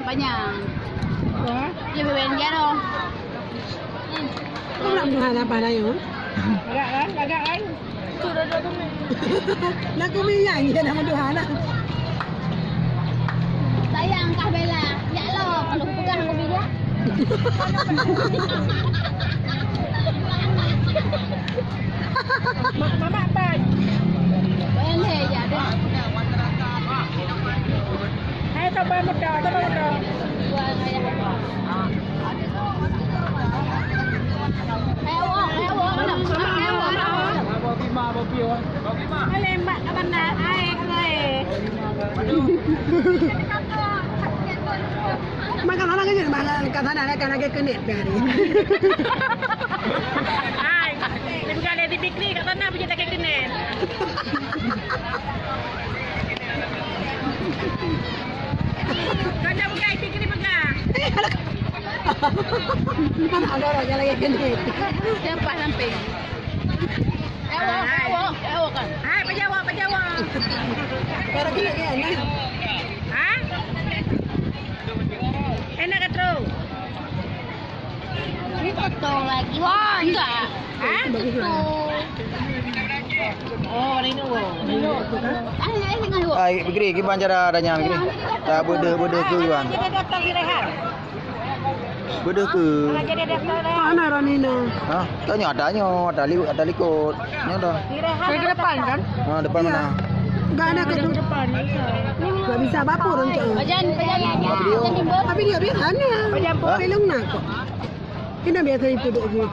Panjang. Dia beben dia dong. Kau nak Tuhan apa dah yuk? Agak kan? Sudah dah tu. Nak kau minyak je nama Tuhan lah. Sayang Kak Bella. Ya lo, kalau pegang aku dia. Mama apa? Bayang deh ya deh. Hai coba muda. Buang ayah. Hewo. Lembak ke mana? Air makan orang aja malah kata nak kenet hari. Hai, bukan ada di piknik kat sana punya tak kenet. Kau nak buka piknik pegang. Mana ada orang yang lagi kenet. Siapa sampai? Hewo kan. Hai, pejawa. Para kena ke anak. Ha? Enak ke tu? Ini betul lagi. Wah, enggak. Hah? Oh, ini Ai begini gimana cara adanya begini? Tak beda ke Iwan. Jadi daftar di Rehan. Beda ke? Jadi daftar Rehan. Mana Ronina? Hah? Tanya ada likut. Ini ada. Di Rehan. Ke depan kan? Ah, depan mana? Enggak ada ke depan. Enggak bisa bapur untuk. Bajan. Apa dia? Tapi dia biar aneh. Bajan Hah? pelung nak kok. Kita biasa itu duduk.